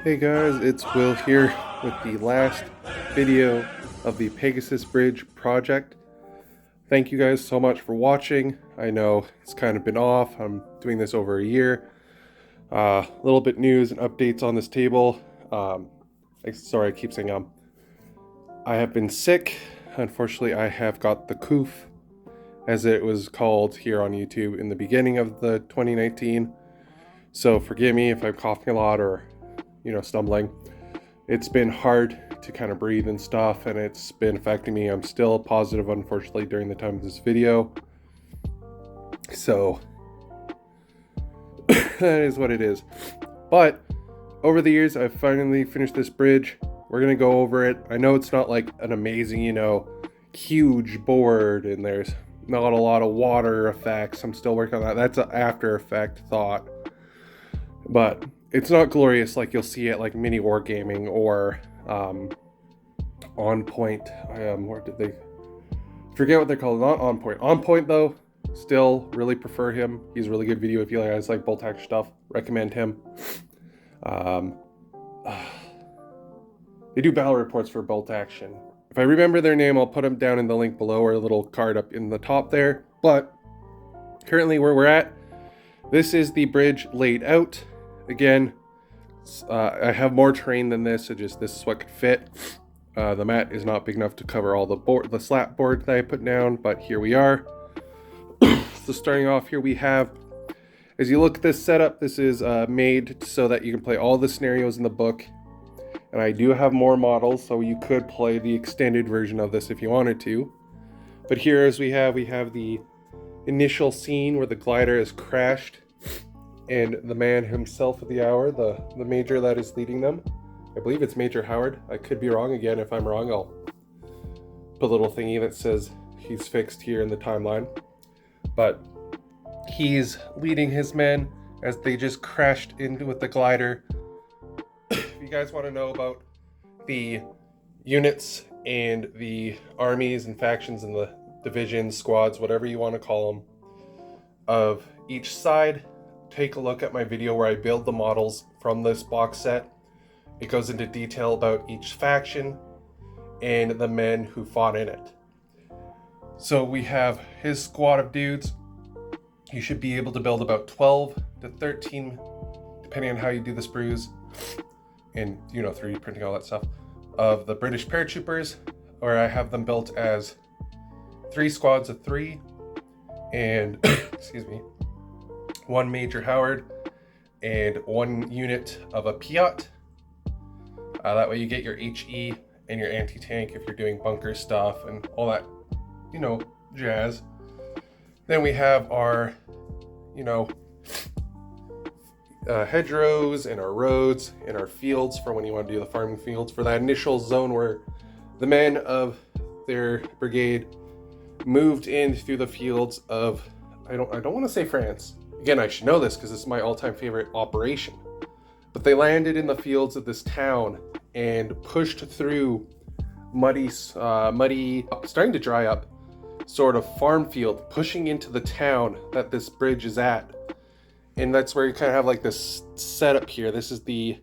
Hey guys, it's Will here with the last video of the Pegasus Bridge project. Thank you guys so much for watching. I know it's kind of been off. I'm doing this over a year. A little bit news and updates on this table. Sorry, I keep saying I have been sick. Unfortunately, I have got the coof, as it was called here on YouTube in the beginning of the 2019. So forgive me if I'm coughing a lot or stumbling. It's been hard to kind of breathe and stuff, and it's been affecting me. I'm still positive, unfortunately, during the time of this video. So that is what it is. But over the years, I've finally finished this bridge. We're gonna go over it. I know it's not like an amazing, huge board, and there's not a lot of water effects. I'm still working on that. That's an after effect thought. But it's not glorious like you'll see at like mini wargaming or on point. Where did they forget what they're called? Not on point. On point though, still really prefer him. He's a really good video if you guys like bolt action stuff. Recommend him. They do battle reports for bolt action. If I remember their name, I'll put them down in the link below or a little card up in the top there. But currently where we're at, this is the bridge laid out. Again, I have more terrain than this, so just this is what could fit. The mat is not big enough to cover all the slat board that I put down, but here we are. So starting off here, we have, as you look at this setup, this is made so that you can play all the scenarios in the book. And I do have more models, so you could play the extended version of this if you wanted to. But here, as we have the initial scene where the glider is crashed, and the man himself of the hour, the major that is leading them. I believe it's Major Howard. I could be wrong. Again, if I'm wrong, I'll put a little thingy that says he's fixed here in the timeline. But he's leading his men as they just crashed into with the glider. If you guys want to know about the units and the armies and factions and the divisions, squads, whatever you want to call them, of each side, take a look at my video where I build the models from this box set. It goes into detail about each faction and the men who fought in it. So we have his squad of dudes. You should be able to build about 12 to 13, depending on how you do the sprues and 3D printing, all that stuff, of the British paratroopers, where I have them built as 3 squads of 3 and excuse me, 1 Major Howard and 1 unit of a Piat. That way you get your HE and your anti-tank if you're doing bunker stuff and all that, jazz. Then we have our, hedgerows and our roads and our fields for when you want to do the farming fields for that initial zone where the men of their brigade moved in through the fields of, I don't want to say France. Again, I should know this because it's my all-time favorite operation. But they landed in the fields of this town and pushed through muddy, starting to dry up, sort of farm field, pushing into the town that this bridge is at. And that's where you kind of have like this setup here. This is the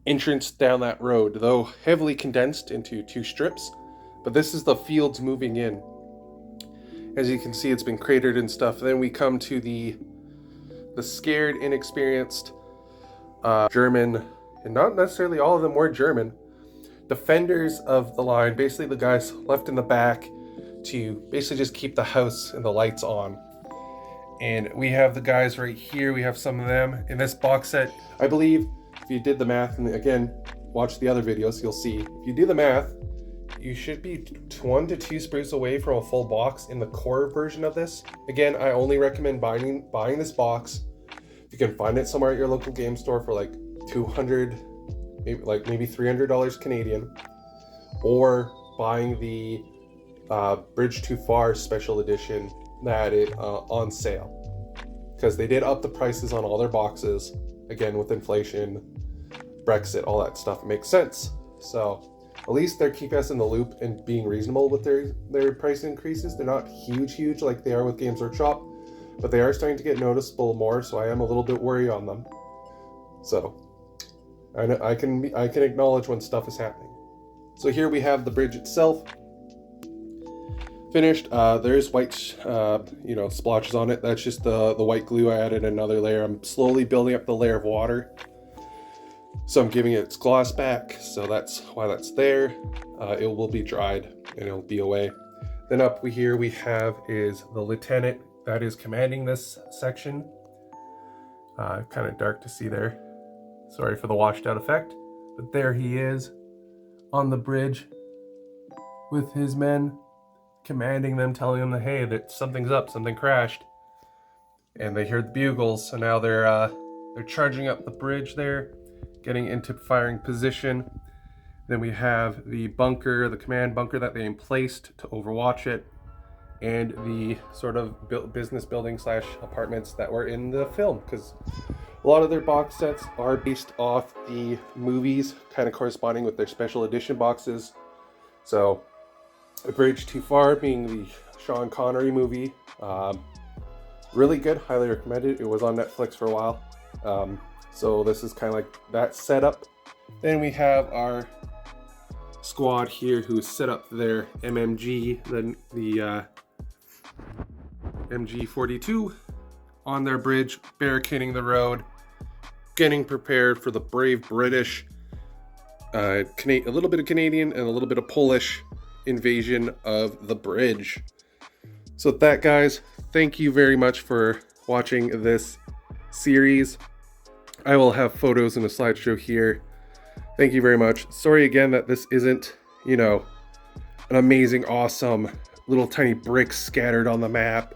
entrance down that road, though heavily condensed into 2 strips. But this is the fields moving in. As you can see, it's been cratered and stuff. Then we come to the scared, inexperienced German, and not necessarily all of them were German, defenders of the line, basically the guys left in the back to basically just keep the house and the lights on. And we have the guys right here. We have some of them in this box set. I believe if you did the math, and again, watch the other videos, you'll see, if you do the math, you should be 1 to 2 sprues away from a full box in the core version of this. Again, I only recommend buying this box. You can find it somewhere at your local game store for like $200, maybe $300 Canadian, or buying the Bridge Too Far special edition that is on sale, because they did up the prices on all their boxes. Again, with inflation, Brexit, all that stuff, it makes sense. So at least they're keeping us in the loop and being reasonable with their price increases. They're not huge like they are with Games Workshop, but they are starting to get noticeable more, so I am a little bit worried on them. So I know I can acknowledge when stuff is happening. So here we have the bridge itself finished. There's white, splotches on it. That's just the white glue. I added another layer. I'm slowly building up the layer of water. So I'm giving it its gloss back. So that's why that's there. It will be dried and it'll be away. Then up here we have is the lieutenant that is commanding this section. Kind of dark to see there. Sorry for the washed out effect. But there he is on the bridge with his men, commanding them, telling them that, hey, that something's up, something crashed. And they hear the bugles, so now they're charging up the bridge there, getting into firing position. Then we have the bunker, the command bunker that they emplaced to overwatch it, and the sort of business building / apartments that were in the film, because a lot of their box sets are based off the movies, kind of corresponding with their special edition boxes. So, A Bridge Too Far being the Sean Connery movie. Really good, highly recommended. It was on Netflix for a while. So this is kind of like that setup. Then we have our squad here who set up their MMG, the MG42 on their bridge, barricading the road, getting prepared for the brave British, a little bit of Canadian and a little bit of Polish invasion of the bridge. So with that, guys, thank you very much for watching this series. I will have photos in a slideshow here. Thank you very much. Sorry again that this isn't, an amazing, awesome little tiny bricks scattered on the map.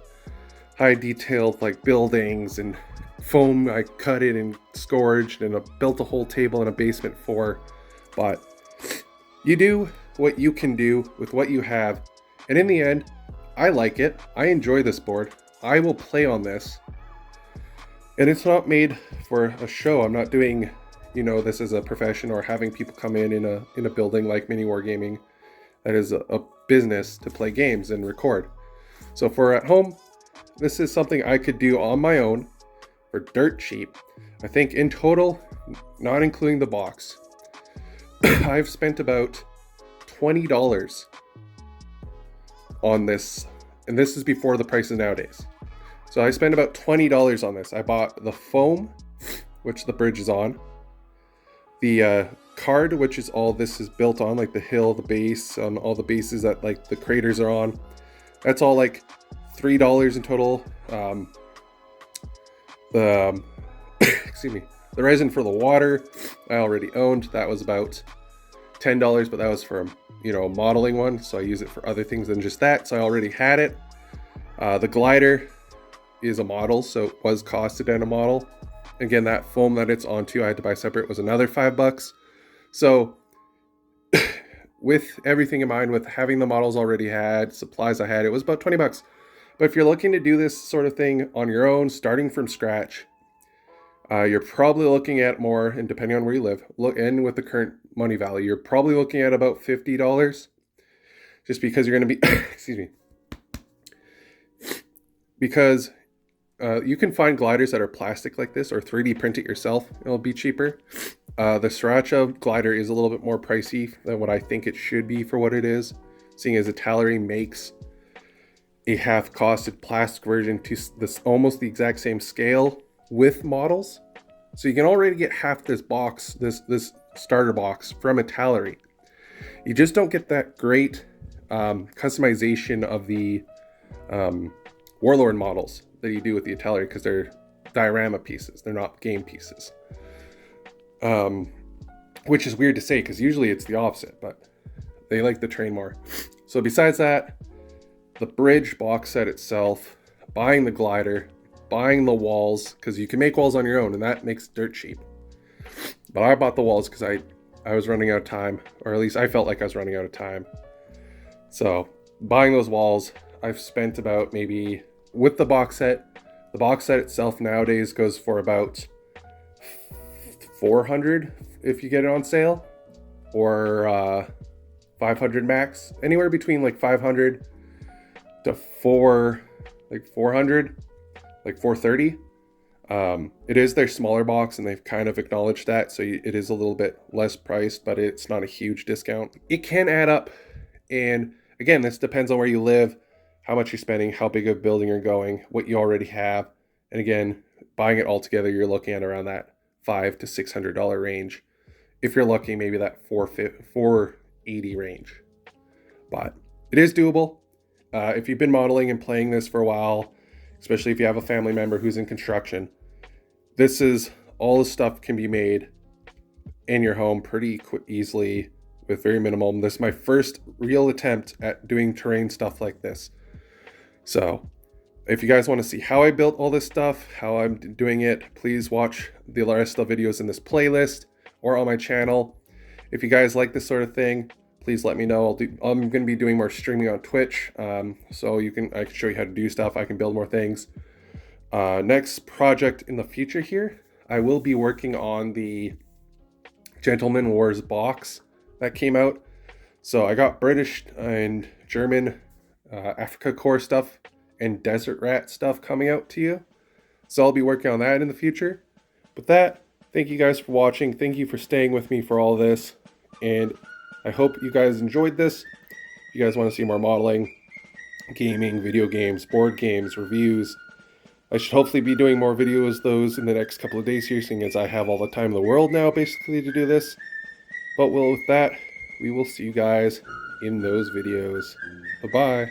High detailed like buildings and foam I cut it and scourged and built a whole table in a basement for. But you do what you can do with what you have. And in the end, I like it. I enjoy this board. I will play on this. And it's not made for a show. I'm not doing, this as a profession or having people come in a building like Mini Wargaming. That is a business to play games and record. So for at home, this is something I could do on my own for dirt cheap. I think in total, not including the box, I've spent about $20 on this, and this is before the prices nowadays. So I spent about $20 on this. I bought the foam, which the bridge is on, the card, which is all this is built on, like the hill, the base, on all the bases that like the craters are on. That's all like $3 in total. Excuse me, the resin for the water I already owned. That was about $10, but that was for a modeling one, so I use it for other things than just that, so I already had it. The glider is a model, so it was costed at a model. Again, that foam that it's onto I had to buy separate was another $5. So with everything in mind, with having the models already had, supplies I had, it was about $20. But if you're looking to do this sort of thing on your own, starting from scratch, you're probably looking at more, and depending on where you live, and with the current money value, you're probably looking at about $50, just because you're going to be, excuse me, because you can find gliders that are plastic like this or 3D print it yourself. It'll be cheaper. The Sriracha glider is a little bit more pricey than what I think it should be for what it is, seeing as Italeri makes a half-costed plastic version to this almost the exact same scale with models. So you can already get half this box, this starter box from Italeri. You just don't get that great customization of the Warlord models that you do with the Italeri, because they're diorama pieces, they're not game pieces. Which is weird to say because usually it's the opposite, but they like the train more. So besides that, the bridge box set itself, buying the glider, buying the walls, because you can make walls on your own and that makes dirt cheap. But I bought the walls because I was running out of time, or at least I felt like I was running out of time. So buying those walls, I've spent about maybe, with the box set itself nowadays goes for about $400 if you get it on sale, or $500 max, anywhere between like $500 to $400, like $430. It is their smaller box, and they've kind of acknowledged that, so it is a little bit less priced, but it's not a huge discount. It can add up, and again, this depends on where you live, how much you're spending, how big of a building you're going, what you already have, and again, buying it all together, you're looking at around that $500 to $600 range. If you're lucky, maybe that $480 range. But it is doable. If you've been modeling and playing this for a while, especially if you have a family member who's in construction, this is all the stuff can be made in your home pretty easily with very minimal. This is my first real attempt at doing terrain stuff like this. So if you guys want to see how I built all this stuff, how I'm doing it, please watch the rest of the videos in this playlist or on my channel. If you guys like this sort of thing, please let me know. I'm going to be doing more streaming on Twitch, so I can show you how to do stuff. I can build more things. Next project in the future here, I will be working on the Gentleman Wars box that came out. So I got British and German Africa Corps stuff and Desert Rat stuff coming out to you. So I'll be working on that in the future. With that, thank you guys for watching. Thank you for staying with me for all this. And I hope you guys enjoyed this. If you guys want to see more modeling, gaming, video games, board games, reviews, I should hopefully be doing more videos those in the next couple of days here, seeing as I have all the time in the world now basically to do this. But with that, we will see you guys in those videos. Bye-bye.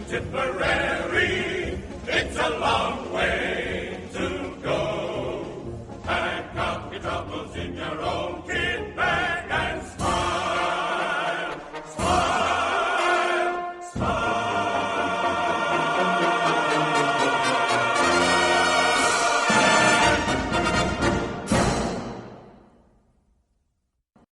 Tipperary, it's a long way to go. Pack up your troubles in your own kit.